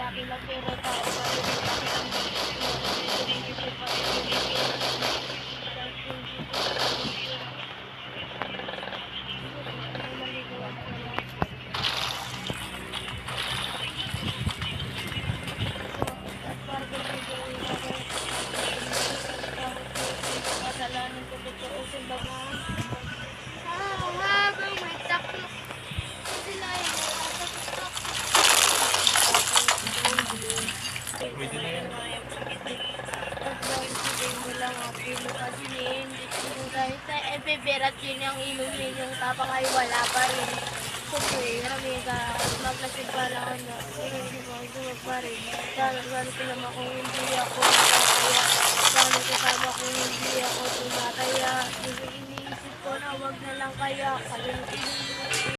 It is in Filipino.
akin na pera tao pa rin yung aking ang iniisip pa rin yung kasalanan ko totoo sa baga. Habang may taklok sila yung nakatakot. Pwede na yan. At dahil sabihin mo lang ang pilo kasi hindi ko dahil sa ebeberat yun yung inumin yung tapang ay wala pa rin. Kasi rami ka maglasig pa lang ano. Hindi mo ang pa rin. Gano'n ko naman kung hindi ako nakakaya. Gano'n ko tama kung hindi ako tumataya. Iniisip ko na wag na lang kaya. Kalimutin